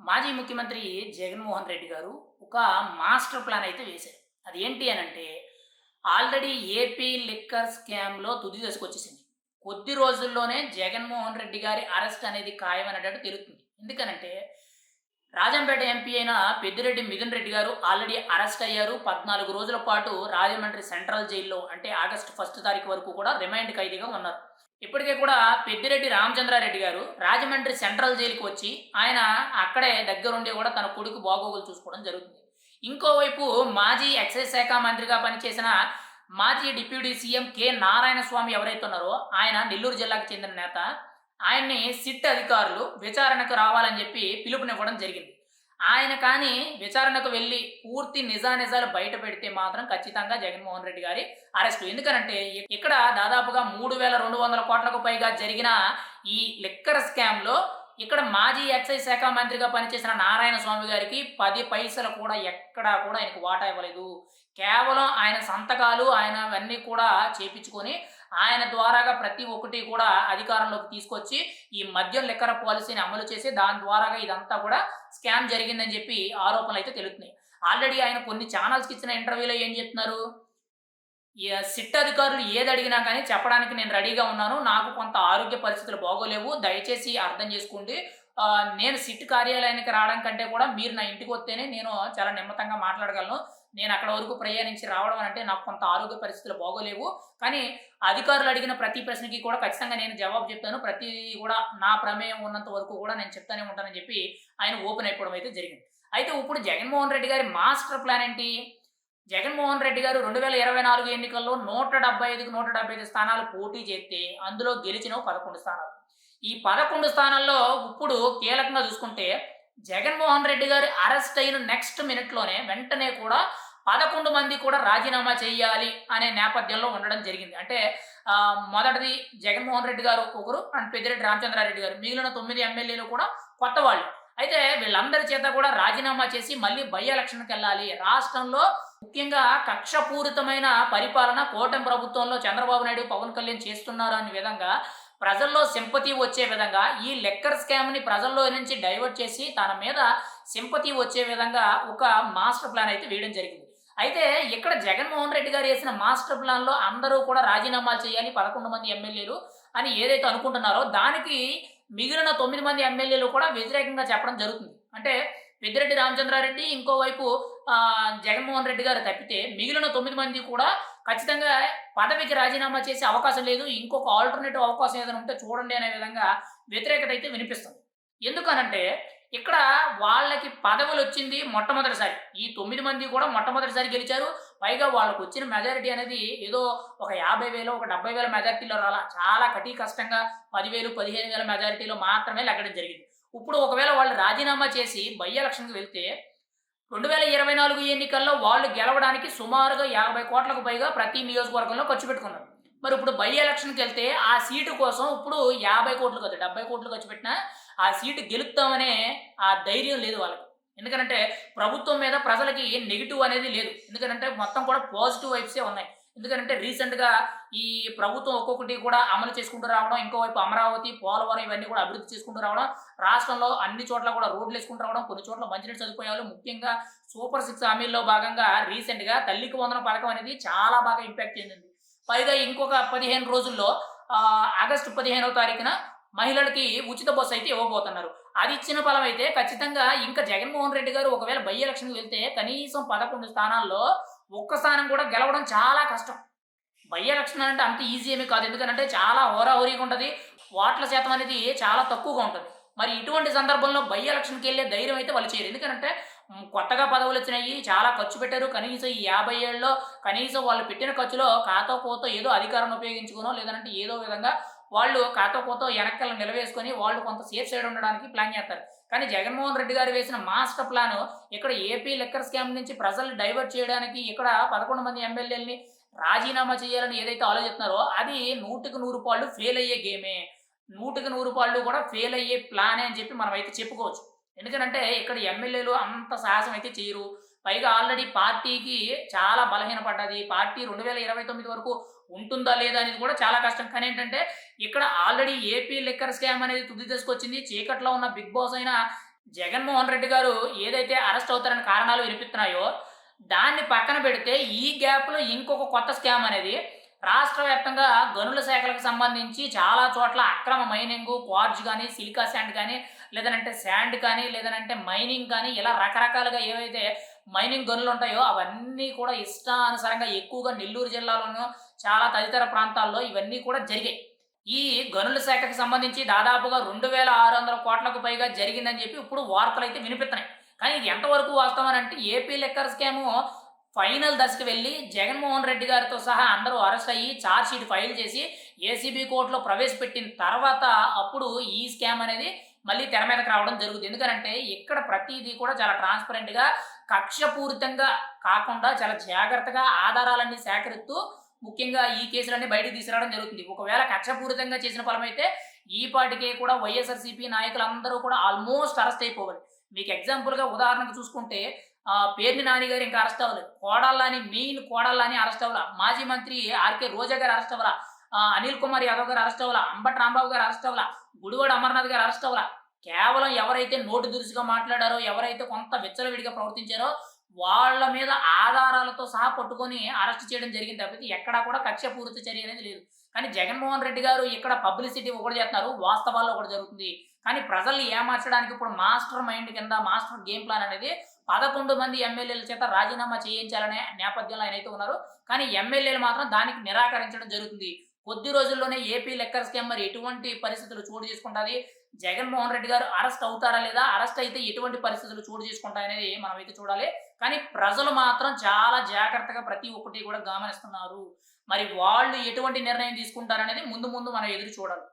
మాజీ ముఖ్యమంత్రి జగన్మోహన్ రెడ్డి గారు ఒక మాస్టర్ ప్లాన్ అయితే వేశారు. అది ఏంటి అనంటే, ఆల్రెడీ ఏపీ లిక్కర్ స్కామ్‌లో తుది దశకొచ్చేసింది. కొద్ది రోజుల్లోనే జగన్మోహన్ రెడ్డి గారి అరెస్ట్ అనేది ఖాయమనేటట్టు తెలుస్తుంది. ఎందుకనంటే, రాజంపేట ఎంపీ అయిన పెద్దిరెడ్డి మిథున్ రెడ్డి గారు ఆల్రెడీ అరెస్ట్ అయ్యారు. 14 రోజుల పాటు రాజమండ్రి సెంట్రల్ జైల్‌లో అంటే ఆగస్టు 1 తారీఖు వరకు కూడా రిమాండ్ ఖైదీగా ఉన్నారు. ఇప్పటికే కూడా పెద్దిరెడ్డి రామచంద్రారెడ్డి గారు రాజమండ్రి సెంట్రల్ జైలుకి వచ్చి ఆయన అక్కడే దగ్గరుండి కూడా తన కొడుకు బాగోగులు చూసుకోవడం జరుగుతుంది. ఇంకోవైపు మాజీ ఎక్సైజ్ శాఖ మంత్రిగా పనిచేసిన మాజీ డిప్యూటీ సీఎం నారాయణ స్వామి ఎవరైతే ఉన్నారో ఆయన నెల్లూరు జిల్లాకు చెందిన నేత. ఆయన్ని సిట్ అధికారులు విచారణకు రావాలని చెప్పి పిలుపునివ్వడం జరిగింది. ఆయన కానీ విచారణకు వెళ్ళి పూర్తి నిజానిజాలు బయట పెడితే మాత్రం ఖచ్చితంగా జగన్మోహన్ రెడ్డి గారి అరెస్టు. ఎందుకనంటే ఇక్కడ దాదాపుగా 3,200 కోట్లకు పైగా జరిగిన ఈ లిక్కర్ స్కామ్‌లో ఇక్కడ మాజీ ఎక్సైజ్ శాఖ మంత్రిగా పనిచేసిన నారాయణ స్వామి గారికి 10 పైసలు కూడా ఎక్కడా కూడా ఆయనకు వాటా ఇవ్వలేదు. కేవలం ఆయన సంతకాలు ఆయనవన్నీ కూడా చేపించుకొని ఆయన ద్వారాగా ప్రతి ఒక్కటి కూడా అధికారంలోకి తీసుకొచ్చి ఈ మద్యం లిక్కర్ పాలసీని అమలు చేసి దాని ద్వారాగా ఇదంతా కూడా స్కామ్ జరిగిందని చెప్పి ఆరోపణలు అయితే తెలుస్తున్నాయి. ఆల్రెడీ ఆయన కొన్ని ఛానల్స్‌కి ఇచ్చిన ఇంటర్వ్యూలో ఏం చెప్తున్నారు? సిట్ అధికారులు ఏదడిగినా కానీ చెప్పడానికి నేను రెడీగా ఉన్నాను. నాకు కొంత ఆరోగ్య పరిస్థితులు బాగోలేవు. దయచేసి అర్థం చేసుకోండి. నేను సిట్ కార్యాలయానికి రావడం కంటే కూడా మీరు నా ఇంటికొత్తేనే నేను చాలా నిమ్మతంగా మాట్లాడగలను. నేను అక్కడ వరకు ప్రయాణించి రావడం అంటే నాకు కొంత ఆరోగ్య పరిస్థితులు బాగోలేవు. కానీ అధికారులు అడిగిన ప్రతి ప్రశ్నకి కూడా ఖచ్చితంగా నేను జవాబు చెప్తాను. ప్రతీది కూడా నా ప్రమేయం ఉన్నంత వరకు కూడా నేను చెప్తానే ఉంటానని చెప్పి ఆయన ఓపెన్ అయిపోవడం అయితే జరిగింది. అయితే ఇప్పుడు జగన్మోహన్ రెడ్డి గారి మాస్టర్ ప్లాన్ ఏంటి? జగన్మోహన్ రెడ్డి గారు 2024 ఎన్నికల్లో 175కి 175 స్థానాలు పోటీ చేస్తే అందులో గెలిచినవి 11 స్థానాలు. ఈ 11 స్థానాల్లో ఇప్పుడు కీలకంగా చూసుకుంటే జగన్మోహన్ రెడ్డి గారు అరెస్ట్ అయిన నెక్స్ట్ మినిట్‌లోనే వెంటనే కూడా 11 మంది కూడా రాజీనామా చేయాలి అనే నేపథ్యంలో ఉండడం జరిగింది. అంటే మొదటిది జగన్మోహన్ రెడ్డి గారు ఒకరు అండ్ పెద్దిరెడ్డి రామచంద్రారెడ్డి గారు. మిగిలిన 9 ఎమ్మెల్యేలు కూడా కొత్త వాళ్ళు. అయితే వీళ్ళందరి చేత కూడా రాజీనామా చేసి మళ్ళీ బై ఎలక్షన్‌కెళ్ళాలి. రాష్ట్రంలో ముఖ్యంగా కక్షపూరితమైన పరిపాలన కూటమి ప్రభుత్వంలో చంద్రబాబు నాయుడు, పవన్ కళ్యాణ్ చేస్తున్నారు అనే విధంగా ప్రజల్లో సింపతి వచ్చే విధంగా ఈ లిక్కర్ స్కామ్‌ని ప్రజల్లో నుంచి డైవర్ట్ చేసి తన మీద సింపతి వచ్చే విధంగా ఒక మాస్టర్ ప్లాన్ అయితే వేయడం జరిగింది. అయితే ఇక్కడ జగన్మోహన్ రెడ్డి గారు ఏసిన మాస్టర్ ప్లాన్‌లో అందరూ కూడా రాజీనామాలు చేయాలి 11 మంది ఎమ్మెల్యేలు అని ఏదైతే అనుకుంటున్నారో దానికి మిగిలిన 9 మంది ఎమ్మెల్యేలు కూడా వ్యతిరేకంగా చెప్పడం జరుగుతుంది. అంటే పెద్దిరెడ్డి రామచంద్రారెడ్డి ఇంకోవైపు జగన్మోహన్ రెడ్డి గారు తప్పితే మిగిలిన 9 మంది కూడా ఖచ్చితంగా పదవికి రాజీనామా చేసే అవకాశం లేదు. ఇంకొక ఆల్టర్‌నేటివ్ అవకాశం ఏదైనా ఉంటే చూడండి అనే విధంగా వ్యతిరేకత అయితే వినిపిస్తుంది. ఎందుకనంటే ఇక్కడ వాళ్ళకి పదవులొచ్చింది మొట్టమొదటిసారి. ఈ 9 మంది కూడా మొట్టమొదటిసారి గెలిచారు. పైగా వాళ్ళకొచ్చిన మెజారిటీ అనేది ఏదో ఒక 50,000, ఒక 70,000 మెజారిటీలో రాలా. చాలా కష్టంగా 10,000, 15,000 మెజారిటీలో మాత్రమే లెగ్గడం జరిగింది. ఇప్పుడు ఒకవేళ వాళ్ళు రాజీనామా చేసి బై ఎలక్షన్‌కి వెళ్తే 2024 ఎన్నికల్లో వాళ్ళు గెలవడానికి సుమారుగా 50 కోట్లకు పైగా ప్రతి నియోజకవర్గంలో ఖర్చు పెట్టుకున్నారు. మరి ఇప్పుడు బై ఎలక్షన్‌కెళ్తే ఆ సీటు కోసం ఇప్పుడు 50 కోట్లు కాదు 70 కోట్లు ఖర్చు పెట్టినా ఆ సీటు గెలుపుతామనే ఆ ధైర్యం లేదు వాళ్ళకి. ఎందుకనంటే ప్రభుత్వం మీద ప్రజలకి నెగెటివ్ అనేది లేదు. ఎందుకనంటే మొత్తం కూడా పాజిటివ్ వైబ్సే ఉన్నాయి. ఎందుకనంటే రీసెంట్‌గా ఈ ప్రభుత్వం ఒక్కొక్కటి కూడా అమలు చేసుకుంటూ రావడం, ఇంకోవైపు అమరావతి, పోలవరం ఇవన్నీ కూడా అభివృద్ధి చేసుకుంటూ రావడం, రాష్ట్రంలో అన్ని చోట్ల కూడా రోడ్లేసుకుంటూ రావడం, కొన్ని చోట్ల మంచినీటి సదుపాయాలు, ముఖ్యంగా సూపర్ 6 హామీల్లో భాగంగా రీసెంట్‌గా తల్లికి వందనం పథకం అనేది చాలా బాగా ఇంపాక్ట్ చెందింది. పైగా ఇంకొక 15 రోజుల్లో ఆగస్టు 15వ తారీఖున మహిళలకి ఉచిత బస్సు అయితే ఇవ్వబోతున్నారు. అది ఇచ్చిన ఫలం అయితే ఖచ్చితంగా ఇంకా జగన్మోహన్ రెడ్డి గారు ఒకవేళ బై ఎలక్షన్‌కి వెళ్తే కనీసం 11 స్థానాల్లో ఒక్క స్థానం కూడా గెలవడం చాలా కష్టం. బై ఎలక్షన్ అంటే అంత ఈజీ ఏమీ కాదు. ఎందుకంటే చాలా హోరాహోరీగా ఉంటది. ఓట్ల శాతం అనేది చాలా తక్కువగా ఉంటది. మరి ఇటువంటి సందర్భంలో బై ఎలక్షన్‌కెళ్ళే ధైర్యం అయితే వాళ్ళు చేయరు. ఎందుకంటే కొత్తగా పదవులొచ్చినాయి. చాలా ఖర్చు పెట్టారు. కనీసం ఈ 50 ఏళ్లలో కనీసం వాళ్ళు పెట్టిన ఖర్చులో కాతో కోతో ఏదో అధికారాన్ని ఉపయోగించుకునో లేదంటే ఏదో విధంగా వాళ్ళు కాతో కోతో ఎనక్కాల నిలవేసుకొని వాళ్ళు కొంత సేఫ్ సైడ్ ఉండడానికి ప్లాన్ చేస్తారు. కానీ జగన్మోహన్ రెడ్డి గారు వేసిన మాస్టర్ ప్లాన్ ఇక్కడ ఏపీ లిక్కర్ స్కామ్ నుంచి ప్రజల్ని డైవర్ట్ చేయడానికి ఇక్కడ 11 మంది ఎమ్మెల్యేలని రాజీనామా చేయాలని ఏదైతే ఆలోచిస్తున్నారో అది 100కి 100 పాళ్ళు ఫెయిల్ అయ్యే గేమే. 100కి 100 పాళ్ళు కూడా ఫెయిల్ అయ్యే ప్లానే అని చెప్పి మనమైతే చెప్పుకోవచ్చు. ఎందుకనంటే ఇక్కడ ఎమ్మెల్యేలు అంత సాహసం అయితే చేయరు. పైగా ఆల్రెడీ పార్టీకి చాలా బలహీనపడ్డది. పార్టీ 2029 వరకు ఉంటుందా లేదా అనేది కూడా చాలా కష్టం. కానీ ఏంటంటే ఇక్కడ ఆల్రెడీ ఏపీ లిక్కర్ స్కామ్ అనేది తుది దశకొచ్చింది. చీకట్లో ఉన్న బిగ్ బాస్ అయిన జగన్మోహన్ రెడ్డి గారు ఏదైతే అరెస్ట్ అవుతారని కారణాలు వినిపిస్తున్నాయో, దాన్ని పక్కన పెడితే ఈ గ్యాప్‌లో ఇంకొక కొత్త స్కామ్ అనేది రాష్ట్ర వ్యాప్తంగా గనుల శాఖలకు సంబంధించి చాలా చోట్ల అక్రమ మైనింగు, క్వార్ట్జ్ గాని, సిలికా శాండ్ గాని, లేదనంటే శాండ్ కానీ, లేదనంటే మైనింగ్ కానీ ఇలా రకరకాలుగా ఏవైతే మైనింగ్ గనులుంటాయో అవన్నీ కూడా ఇష్టానుసారంగా ఎక్కువగా నెల్లూరు జిల్లాలోను, చాలా తదితర ప్రాంతాల్లో ఇవన్నీ కూడా జరిగాయి. ఈ గనుల శాఖకు సంబంధించి దాదాపుగా 2600 కోట్లకు పైగా జరిగిందని చెప్పి ఇప్పుడు వార్తలైతే వినిపిస్తున్నాయి. కానీ ఇది ఎంతవరకు వాస్తవం అనంటే ఏపీ లిక్కర్ స్కాము ఫైనల్ దశకు వెళ్లి జగన్మోహన్ రెడ్డి గారితో సహా అందరూ అరెస్ట్ అయ్యి ఛార్జ్ షీట్ ఫైల్ చేసి ఏసీబీ కోర్టులో ప్రవేశపెట్టిన తర్వాత అప్పుడు ఈ స్కామ్ అనేది మళ్ళీ తెర మీదకి రావడం జరుగుతుంది. ఎందుకనంటే ఇక్కడ ప్రతిదీ కూడా చాలా ట్రాన్స్‌పరెంట్‌గా కక్షపూరితంగా కాకుండా చాలా జాగ్రత్తగా ఆధారాలన్నీ సేకరిస్తూ ముఖ్యంగా ఈ కేసులన్నీ బయటికి తీసుకురావడం జరుగుతుంది. ఒకవేళ కక్షపూరితంగా చేసిన ఫలమైతే ఈ పాటికే కూడా వైఎస్ఆర్‌సీపీ నాయకులందరూ కూడా ఆల్మోస్ట్ అరెస్ట్ అయిపోవాలి. మీకు ఎగ్జాంపుల్‌గా ఉదాహరణకు చూసుకుంటే పేర్ని నాని గారు ఇంకా అరెస్ట్ అవ్వలేదు. కోడళ్ళని మెయిన్ కోడళ్ళని అరెస్ట్ అవ్వలా. మాజీ మంత్రి ఆర్‌కే రోజా గారు అరెస్ట్ అవ్వలా. అనిల్ కుమార్ యాదవ్ గారు అరెస్ట్ అవ్వలా. అంబటి రాంబాబు గారు అరెస్ట్ అవ్వలా. గుడివాడ అమర్నాథ్ గారు అరెస్ట్ అవ్వలా. కేవలం ఎవరైతే నోటు దురుసుగా మాట్లాడారో, ఎవరైతే కొంత విచ్చలవిడిగా ప్రవర్తించారో వాళ్ళ మీద ఆధారాలతో సహా పట్టుకొని అరెస్ట్ చేయడం జరిగింది తప్పితే ఎక్కడా కూడా కక్షపూరిత చర్య అనేది లేదు. కానీ జగన్మోహన్ రెడ్డి గారు ఇక్కడ పబ్లిసిటీ ఒకటి చేస్తున్నారు. వాస్తవాల్లో ఒకటి జరుగుతుంది. కానీ ప్రజల్ని ఏమార్చడానికి ఇప్పుడు మాస్టర్ మైండ్ కింద మాస్టర్ గేమ్ ప్లాన్ అనేది 11 మంది ఎమ్మెల్యేల చేత రాజీనామా చేయించాలనే నేపథ్యంలో ఆయనైతే ఉన్నారు. కానీ ఎమ్మెల్యేలు మాత్రం దానికి నిరాకరించడం జరుగుతుంది. కొద్ది రోజుల్లోనే ఏపీ లిక్కర్ స్కామ్ మరి ఎటువంటి పరిస్థితులు చోటు చేసుకుంటాది? జగన్మోహన్ రెడ్డి గారు అరెస్ట్ అవుతారా లేదా? అరెస్ట్ అయితే ఎటువంటి పరిస్థితులు చోటు చేసుకుంటాయనేది మనమైతే చూడాలి. కానీ ప్రజలు మాత్రం చాలా జాగ్రత్తగా ప్రతి ఒక్కటి కూడా గమనిస్తున్నారు. మరి వాళ్ళు ఎటువంటి నిర్ణయం తీసుకుంటారనేది ముందు ముందు మనం ఎదురు చూడాలి.